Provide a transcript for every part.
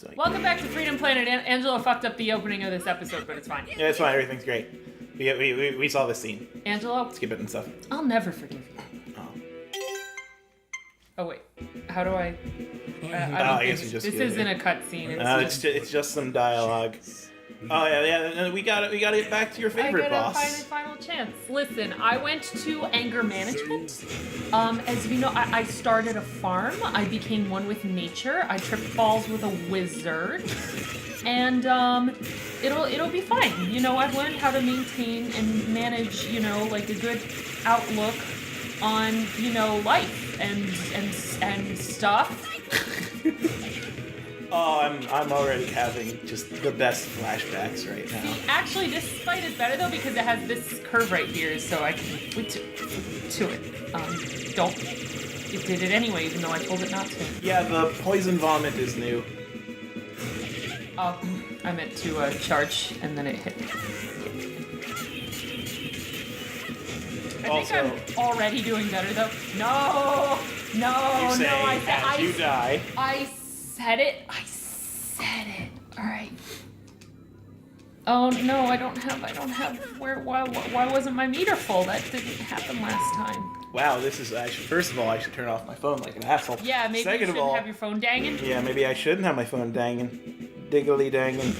doing. Welcome back to Freedom Planet. Angelo fucked up the opening of this episode, but it's fine. Yeah, it's fine. Everything's great. We saw this scene. Angelo, skip it and stuff. I'll never forgive you. Oh wait, how do I? I guess we just. This isn't a cutscene. It's just some dialogue. Oh yeah. We got to get back to your favorite boss. I got a final chance. Listen, I went to anger management. As you know, I started a farm. I became one with nature. I tripped balls with a wizard, and it'll be fine. You know, I've learned how to maintain and manage. You know, like a good outlook on life and stuff. Oh, I'm already having just the best flashbacks right now. See, actually, this fight is better though because it has this curve right here, so I can wait to it. It did it anyway, even though I told it not to. Yeah, the poison vomit is new. Oh, I meant to charge, and then it hit. I think I'm already doing better though. No. You die. I said it. All right. Oh no, I don't have. Why wasn't my meter full? That didn't happen last time. Wow, this is actually. First of all, I should turn off my phone like an asshole. Yeah, maybe Second you shouldn't of all, have your phone danging. Yeah, maybe I shouldn't have my phone danging. Diggly danging.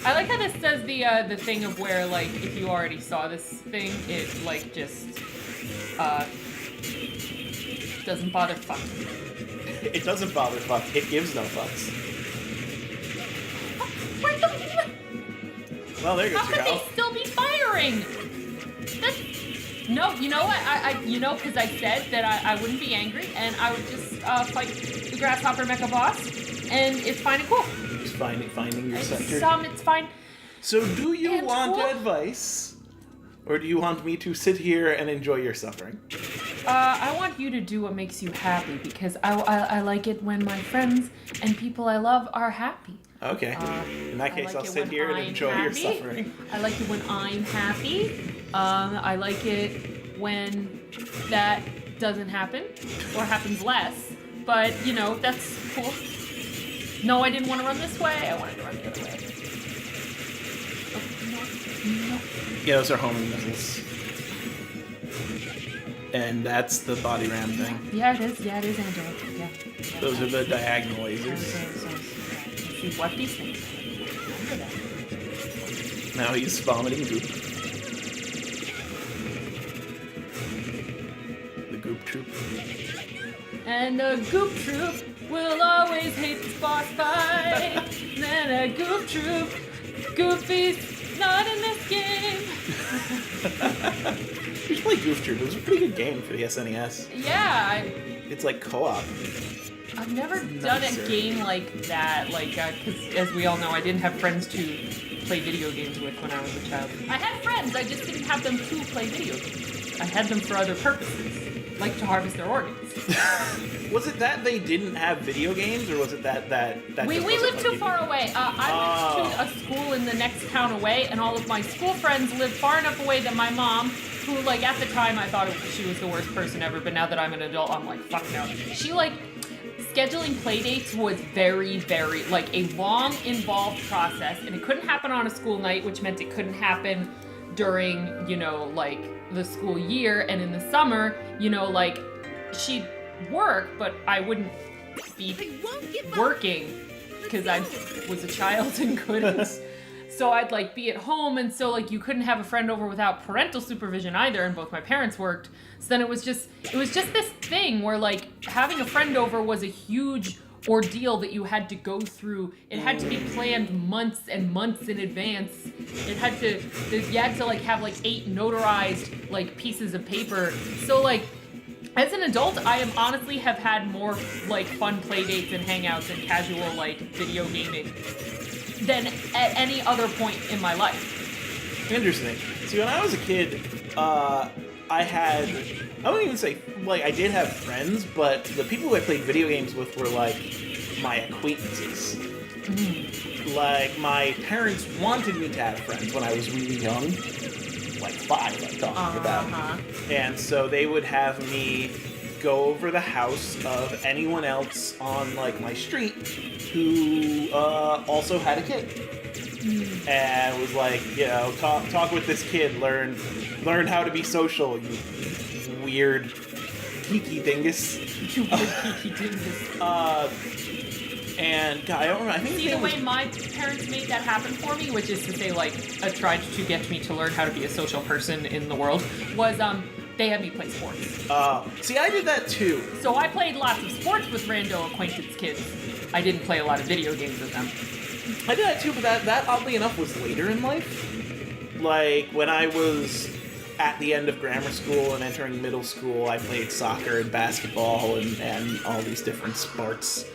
I like how this does the thing of where, like, if you already saw this thing, it, like, just, doesn't bother fucking. It doesn't bother fuck. It gives no fucks. Well, there goes How your could health. they still be firing? No, you know what? Because I said that I wouldn't be angry, and I would just, fight the Grasshopper Mecha Boss, and it's fine and cool. Just finding your center. It's fine. So do you want cool? advice? Or do you want me to sit here and enjoy your suffering? I want you to do what makes you happy, because I like it when my friends and people I love are happy. Okay. In that case, I'll sit here and enjoy your suffering. I like it when I'm happy. I like it when that doesn't happen, or happens less. But, that's cool. No, I didn't want to run this way. I wanted to run the other way. Oh, no. Yeah, those are homing missiles. And that's the body ram thing. Yeah, it is, Angelo. Yeah. Those are the diagonal lasers. See what these things are. Remember that. Now he's vomiting goop. The goop troop. And a goop troop will always hate this boss fight. Then a goop troop, Goofy's not in this game. You should play Goof Troop. It was a pretty good game for the SNES. Yeah. It's like co-op. I've never done a game like that, because as we all know, I didn't have friends to play video games with when I was a child. I had friends, I just didn't have them to play video games. I had them for other purposes, like to harvest their organs. Was it that they didn't have video games, or was it that we lived too far away. I went to a school in the next town away, and all of my school friends lived far enough away that my mom, who, at the time I thought she was the worst person ever, but now that I'm an adult, I'm like, fuck no. She, scheduling playdates was very, very, a long, involved process, and it couldn't happen on a school night, which meant it couldn't happen during, the school year, and in the summer, she'd work, but I wouldn't be working, because I was a child and couldn't. So I'd be at home, and so you couldn't have a friend over without parental supervision either, and both my parents worked. So then it was just this thing where having a friend over was a huge ordeal that you had to go through. It had to be planned months and months in advance. You had to have 8 notarized pieces of paper. So as an adult, I honestly have had more fun play dates and hangouts and casual video gaming than at any other point in my life. Interesting. See, when I was a kid, I wouldn't even say, I did have friends, but the people who I played video games with were, my acquaintances. Mm-hmm. My parents wanted me to have friends when I was really young. 5, I'm talking about. And so they would have me go over the house of anyone else on like my street who also had a kid, and was like, you know, talk with this kid, learn how to be social, you weird geeky dingus. You weird geeky dingus. And God, I don't remember. I think See, the way my parents made that happen for me, which is to say, like, tried to get me to learn how to be a social person in the world, was they had me play sports. See, I did that too. So I played lots of sports with rando acquaintance kids. I didn't play a lot of video games with them. I did that too, but that oddly enough was later in life. Like when I was at the end of grammar school and entering middle school, I played soccer and basketball and all these different sports.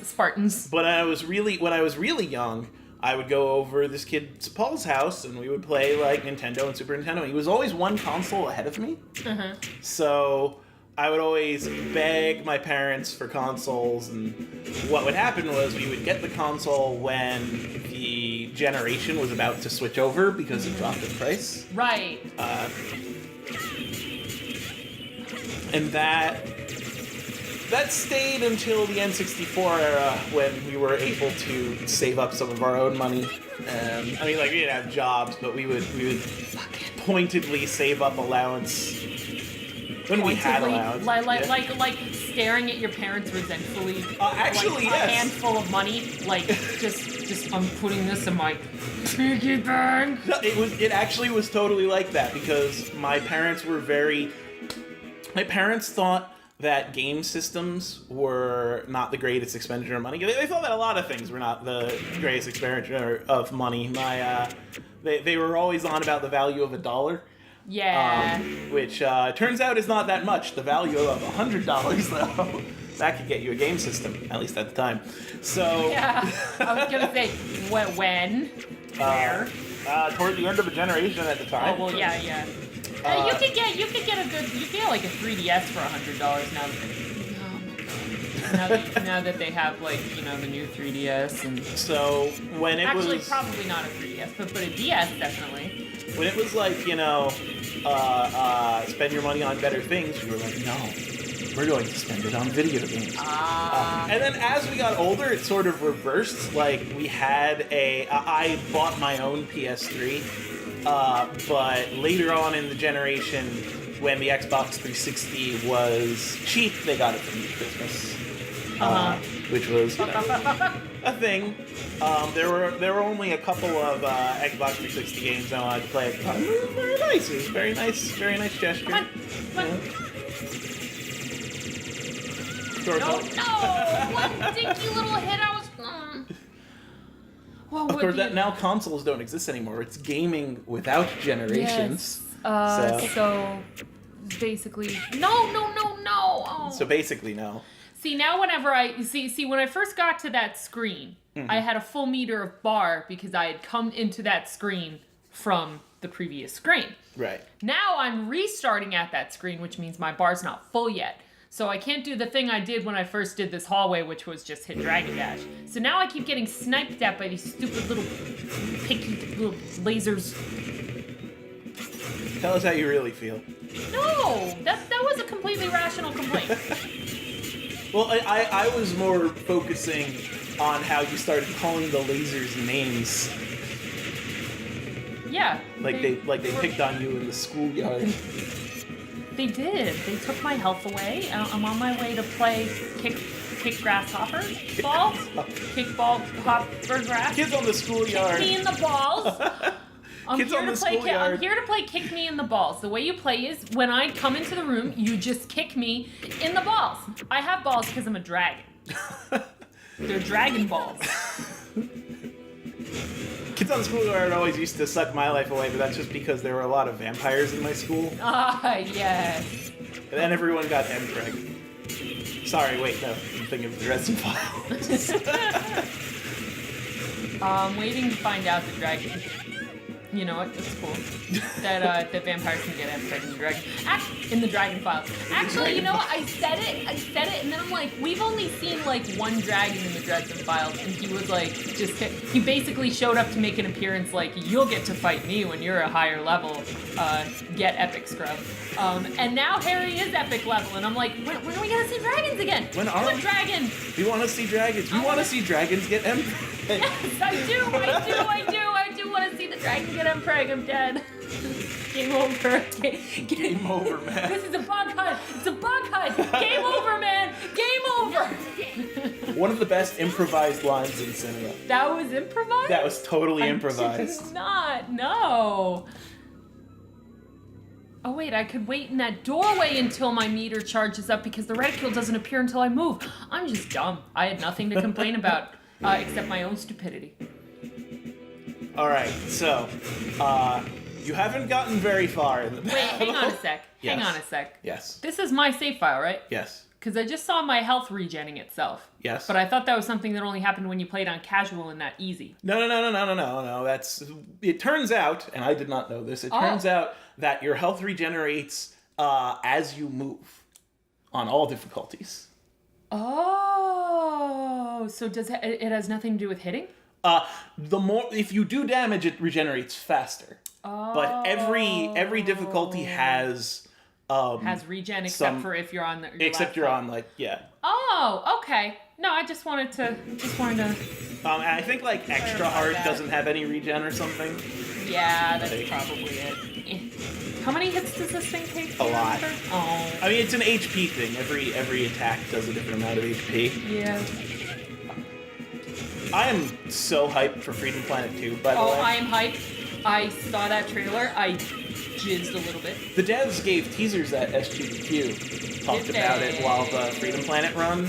Spartans. But when I was really young, I would go over this kid Paul's house and we would play like Nintendo and Super Nintendo. He was always one console ahead of me. So I would always beg my parents for consoles, and what would happen was we would get the console when the generation was about to switch over because it dropped in price. Right. And that stayed until the N64 era, when we were able to save up some of our own money. I mean, like, we didn't have jobs, but we would pointedly save up allowance when we had allowance. Like staring at your parents resentfully. Actually, like, yes. A handful of money, like just I'm putting this in my piggy bank. It actually was totally like that, because my parents thought that game systems were not the greatest expenditure of money. They thought that a lot of things were not the greatest expenditure of money. They were always on about the value of $1. Yeah. Which turns out is not that much. The value of $100, though, that could get you a game system, at least at the time. So yeah, I was gonna say when, where? Toward the end of a generation at the time. Oh well, yeah. You could get like a 3DS for $100 now that they have, like, you know, the new 3DS. And so when it actually was probably not a 3DS, but a DS definitely. When it was like, you know, spend your money on better things, we were like, no, we're going to spend it on video games. And then as we got older, it sort of reversed. Like, we had I bought my own PS3, but later on in the generation, when the Xbox 360 was cheap, they got it for me for Christmas. Which was, you know, a thing. There were only a couple of Xbox 360 games I wanted to play at the time. It was very nice. It was a very nice gesture. Come on. No, one dinky little hit. I was. Well, of course, now consoles don't exist anymore. It's gaming without generations. Yes. So basically, no. Oh. So basically, no. See, now whenever when I first got to that screen, I had a full meter of bar because I had come into that screen from the previous screen. Right. Now I'm restarting at that screen, which means my bar's not full yet. So I can't do the thing I did when I first did this hallway, which was just hit Dragon Dash. So now I keep getting sniped at by these stupid little picky little lasers. Tell us how you really feel. No, that was a completely rational complaint. Well, I was more focusing on how you started calling the lasers names. Yeah. They picked on you in the schoolyard. They did. They took my health away. I'm on my way to play kick grasshopper balls. Kick ball hopper grass. Kids on the schoolyard. Kick me in the balls. I'm Kids on the schoolyard. I'm here to play kick me in the balls. The way you play is when I come into the room, you just kick me in the balls. I have balls because I'm a dragon. They're dragon balls. Kids on the schoolyard always used to suck my life away, but that's just because there were a lot of vampires in my school. Yes. And then everyone got M-Preg. Sorry, wait, no. I'm thinking of the Dresden Files. I'm waiting to find out the dragon. You know what? It's cool that vampires can get pregnant in the dragon. In the Dragon Files. Actually, you know what? I said it, and then I'm like, we've only seen like one dragon in the Dresden Files, and he was like, he basically showed up to make an appearance like, you'll get to fight me when you're a higher level. Get epic scrub. And now Harry is epic level, and I'm like, when are we gonna see dragons again? When are we? Dragon. We want to see dragons. We want to see dragons get emperor. Yes, I do want to see the dragon get empreg. I'm dead. Game over. Game over, man. This is a bug hunt. It's a bug hunt. Game over, man. Game over. One of the best improvised lines in cinema. That was improvised? That was totally improvised. It's not. No. Oh, wait, I could wait in that doorway until my meter charges up because the reticule doesn't appear until I move. I'm just dumb. I had nothing to complain about except my own stupidity. All right, so you haven't gotten very far in the battle. Wait, hang on a sec. Yes. Hang on a sec. Yes. This is my save file, right? Yes. Because I just saw my health regenning itself. Yes. But I thought that was something that only happened when you played on casual and not easy. No. It turns out, and I did not know this, it turns out that your health regenerates as you move on all difficulties. Oh, so it has nothing to do with hitting? If you do damage, it regenerates faster. Oh. But every difficulty has regen except for if you're on you're on like Oh, okay. No, I just wanted to. I think like extra hard doesn't have any regen or something. Yeah, that's probably it. How many hits does this thing take? A lot. Oh. I mean, it's an HP thing. Every attack does a different amount of HP. Yeah. I am so hyped for Freedom Planet 2, by the way. Oh, I am hyped. I saw that trailer. I jizzed a little bit. The devs gave teasers at SGDQ. Talked about it while the Freedom Planet run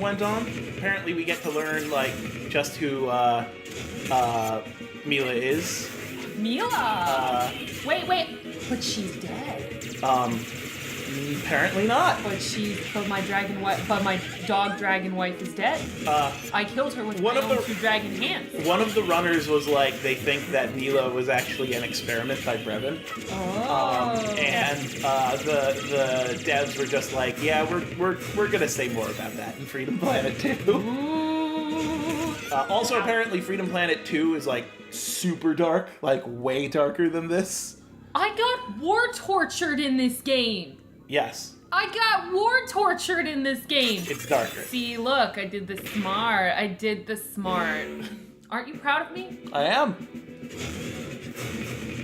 went on. Apparently we get to learn, like, just who Mila is. Mila! Wait. But she's dead. Apparently not. But my dog dragon wife is dead. I killed her with my own two dragon hands. One of the runners was like, they think that Mila was actually an experiment by Brevin. Oh. And the devs were just like, yeah, we're gonna say more about that in Freedom Planet 2. Also, apparently, Freedom Planet 2 is like super dark, like way darker than this. I got war tortured in this game. Yes. I got war tortured in this game. It's darker. See, look, I did the smart. Aren't you proud of me? I am.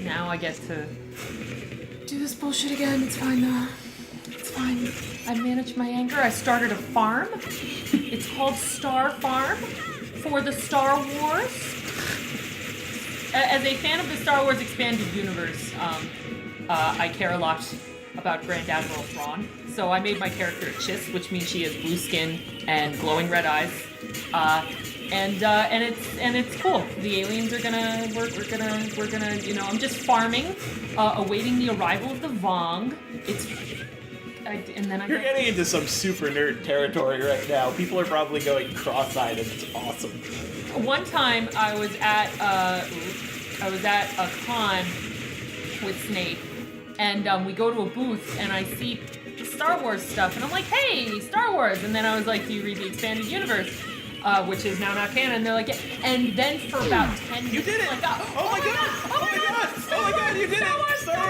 Now I get to do this bullshit again. It's fine, though. It's fine. I managed my anger. I started a farm. It's called Star Farm for the Star Wars. As a fan of the Star Wars Expanded Universe, I care a lot about Grand Admiral Thrawn. So I made my character Chiss, which means she has blue skin and glowing red eyes. And it's cool. The aliens are we're gonna, you know, I'm just farming, awaiting the arrival of the Vong. You're getting into some super nerd territory right now. People are probably going cross-eyed, and it's awesome. One time I was at a con with Snape, and we go to a booth, and I see Star Wars stuff, and I'm like, hey, Star Wars! And then I was like, do you read the Expanded Universe? Which is now not canon. And they're like, yeah. And then for about 10 minutes, you did it! Like, oh my god, you did it! Star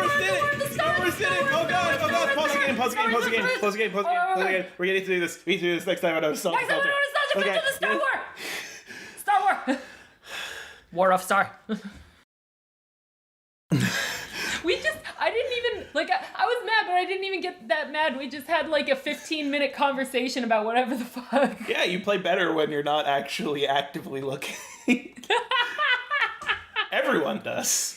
Wars did it! Oh god, pause the game. We're getting to do this. We need to do this next time on Nostalgia Filter. Okay. Star Wars! Star Wars! War of Star. I didn't even, like, I was mad, but I didn't even get that mad. We just had, like, a 15-minute conversation about whatever the fuck. Yeah, you play better when you're not actually actively looking. Everyone does.